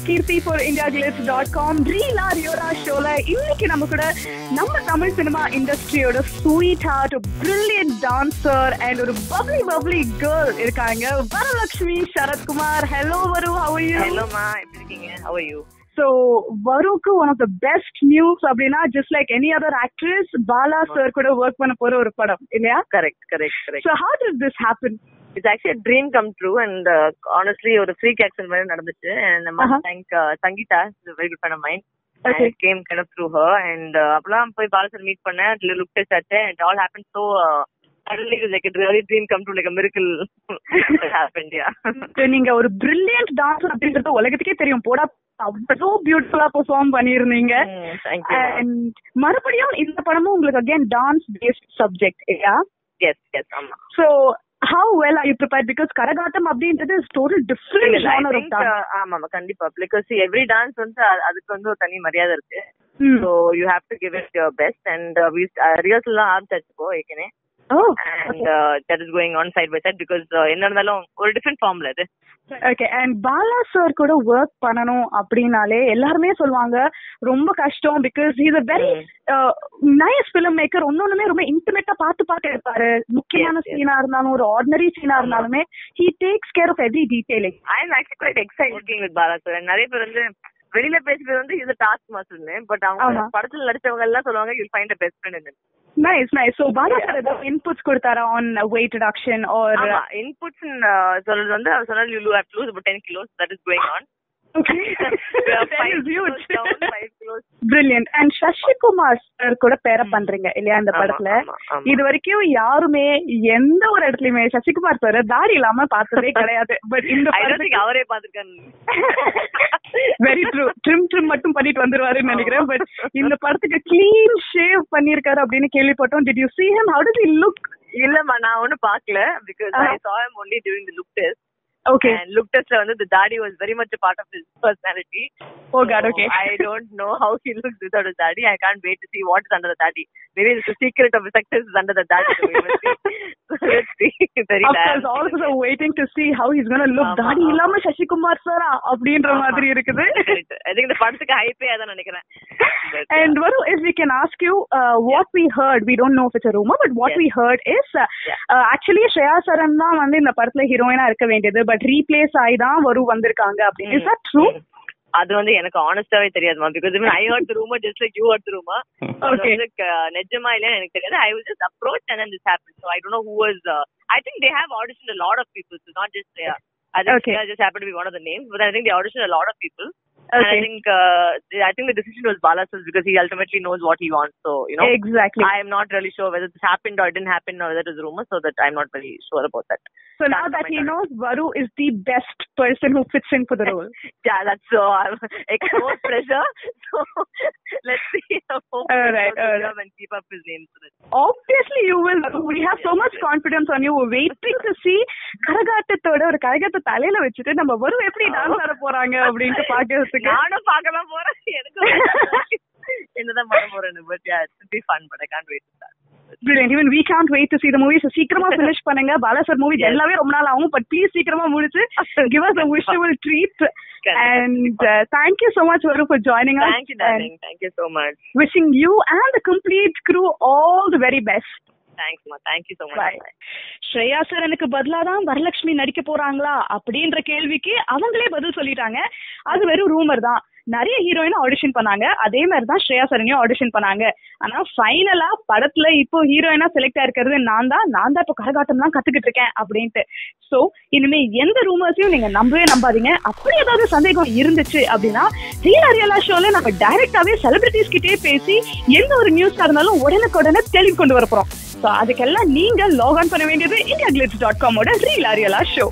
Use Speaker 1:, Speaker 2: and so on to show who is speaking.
Speaker 1: Kirti for IndiaGlitz.com. Real Ariora showல இன்னைக்கு நம்ம கூட நம்ம தமிழ் சினிமா இண்டஸ்ட்ரியோட sweetheart, brilliant dancer and ஒரு bubbly girl இருக்காங்க. Varalakshmi Sarathkumar. Hello Varu, how are you?
Speaker 2: Hello ma, எப்படி இருக்கீங்க? How are you?
Speaker 1: So Varuக்கு one of the best news அப்படினா just like any other actress, Bala sir கூட work பண்ண போற ஒரு படம் இல்லையா?
Speaker 2: Correct.
Speaker 1: So how did this happen?
Speaker 2: It's actually a dream come true and honestly ஒரு freak accident மாதிரி நடந்துச்சு and I must thank Sangeeta, she's a very good friend of mine.
Speaker 1: Okay.
Speaker 2: I came kind of through her and அப்பலாம் போய் Bala sir meet பண்ணேன், look test ஆச்சு and it all happened so suddenly it was like a really dream come true, like a miracle that happened. Yeah.
Speaker 1: நீங்க ஒரு brilliant dancer அப்படின்றது உலகத்துக்கே தெரியும். போடா அவ்வளோ பியூட்டிஃபுல்லா பெர்ஃபார்ம் பண்ணிருந்தீங்க. மறுபடியும் இந்த படமும் உங்களுக்கு அகைன் டான்ஸ் பேஸ்ட் சப்ஜெக்ட் இல்லையா?
Speaker 2: Yes, ஆமா.
Speaker 1: So how well are you prepared? Because கரகாட்டம் அப்படின்றது is total different genre of dance.
Speaker 2: ஆமா கண்டிப்பா, because every dance வந்து அதுக்கு வந்து ஒரு தனி மரியாதை இருக்கு. So you have to give it your best and we rehearsal எல்லாம் ஆரம்பிச்சாச்சு இப்போ ஏற்கனவே. And that is going on side by side because என்ன இருந்தாலும் ஒரு டிஃபரெண்ட் ஃபார்ம்ல இது.
Speaker 1: Okay, and பாலா சார் கூட ஒர்க் பண்ணனும் அப்படினாலே எல்லாருமே சொல்வாங்க ரொம்ப கஷ்டம் because he is a very nice filmmaker. ஒன்னொண்ணுமே ரொம்ப இன்டிமேட்டா பார்த்து எடுப்பாரு. முக்கியமான சீனா இருந்தாலும் ஒரு ஆர்டினரி சீனா இருந்தாலுமே he takes care of every detail.
Speaker 2: I am actually quite excited working with Bala sir. நிறைய பேர் வந்து வெளியில பேசுறது வந்து இது டாஸ்க் மாஸ்டர்னு, பட் அவங்க படத்துல நடிச்சவங்க எல்லாம் சொல்லுவாங்க you'll find a best friend in it.
Speaker 1: Nice. So Bala sir ஏதாவது இன்புட்ஸ் கொடுத்தாரா on weight reduction or
Speaker 2: inputs சொல்றது வந்து அவர் சொன்னாரு you have to lose about 10 kilos, that is going on.
Speaker 1: Okay. That is huge.
Speaker 2: Down 5 kilos.
Speaker 1: Brilliant. And Sasikumar sir கூட பேர பண்றீங்க இல்லையா இந்த படத்துல? இது வரைக்கும் யாருமே எந்த ஒரு இடத்துலயுமே சசிகுமார் சார் தாடி இல்லாம பார்த்ததே கிடையாது. பட் இந்த படத்துக்கு
Speaker 2: அவரே பாத்துருக்காரு.
Speaker 1: Very true. ட்ரிம் மட்டும் பண்ணிட்டு வந்துருவாருன்னு நினைக்கிறேன். பட் இந்த படத்துக்கு கிளீன் ஷேவ் பண்ணிருக்காரு அப்படின்னு கேள்விப்பட்டோம். Did you see him? How does he look?
Speaker 2: இல்லம்மா, நான் ஒன்னும் பாக்கல because I saw him only during the look test.
Speaker 1: Okay.
Speaker 2: And look test la the daddy was very much a part of his personality.
Speaker 1: Oh God, okay.
Speaker 2: I don't know how he looks without his daddy. I can't wait to see what is under the daddy. Maybe the secret of his success is under the daddy. Let's see. Very
Speaker 1: of course, all of us are waiting to see how he's going to look. Daddy illama Sasikumar sir அப்படின்ற மாதிரி இருக்குது.
Speaker 2: I think the படத்துக்கு hype அத நினைக்கிறேன்.
Speaker 1: And Varu, if we can ask you what we heard, we don't know if it's a rumor, but what we heard is actually Shreya Saran தான் வந்து இந்த படத்துல ஹீரோயினா இருக்க வேண்டியது, but replace ஆயி தான் Varu வந்திருக்காங்க அப்படி. Is that true?
Speaker 2: அது வந்து எனக்கு honestly தெரியாதுமா, because even I heard the rumor just like you heard the rumor.
Speaker 1: Okay.
Speaker 2: நிஜமா இல்லையா எனக்கு தெரியாது. I was just approached and then this happened. So I don't know who was I think they have auditioned a lot of people, so not just Shreya. I think Shreya just happened to be one of the names, but I think they auditioned a lot of people. Okay. And I think the decision was Bala Sir's because he ultimately knows what he wants. So, you know,
Speaker 1: exactly.
Speaker 2: I am not really sure whether this happened or didn't happen or whether it was a rumor, so that I'm not very sure about that.
Speaker 1: So now that he knows Varu is the best person who fits in for the role.
Speaker 2: Yeah, that's so. I'm exposed pressure. So let's see.
Speaker 1: All right.
Speaker 2: And keep up his name.
Speaker 1: Obviously you will. We have so much confidence on you. We're waiting to see கரகாட்டத்தோட ஒரு கரகாட்ட தலையில வச்சுட்டு நம்ம Varu எப்படி dance ஆட போறாங்க அப்படினு பாக்க.
Speaker 2: நானும் பார்க்கலாம் போறேன். எனக்கு என்னதான் பண்ண போறேன்னு. But yeah, it will be fun, but I can't wait to start.
Speaker 1: Brilliant. Even we can't wait to see the movie. So சீக்கிரமா finish பண்ணுங்க. பாலா சார் மூவி எல்லாமே ரொம்ப நாள் ஆகும், but please சீக்கிரமா முடிச்சு give us a visual treat. And thank you so much Varu for joining us.
Speaker 2: Thank you darling. Thank you so much.
Speaker 1: Wishing you and the complete crew all the very best.
Speaker 2: Thanks ma. Thank you so much.
Speaker 1: Bye. Shreya சரனுக்கு பதிலா தான் வரலட்சுமி நடிக்க போறாங்களா அப்படின்ற கேள்விக்கு அவங்களே பதில் சொல்லிட்டாங்க. அது வெறும் ரூமர் தான். நிறைய ஹீரோயினும் ஆடிஷன் பண்ணாங்க, அதே மாதிரி தான் ஸ்ரேயா சரனையும் ஆடிஷன் பண்ணாங்க. ஆனா ஃபைனலா படத்துல இப்போ ஹீரோயினா செலக்ட் ஆயிருக்கிறது நான் தான் இப்போ கரகாட்டம் தான் கத்துக்கிட்டு இருக்கேன் அப்படின்ட்டு. சோ இனிமே எந்த ரூமர்ஸையும் நீங்க நம்பாதீங்க. அப்படி ஏதாவது சந்தேகம் இருந்துச்சு அப்படின்னா ரியல் அரியலா ஷோல நம்ம டைரக்டாவே செலிபிரிட்டிஸ் கிட்டே பேசி எந்த ஒரு நியூஸா இருந்தாலும் உடனுக்குடனே தெளிவு கொண்டு வர போறோம். சோ அதுக்கெல்லாம் நீங்க லாக் ஆன் பண்ண வேண்டியது IndiaGlitz.com ஓட ரியல் அரியலா ஷோ.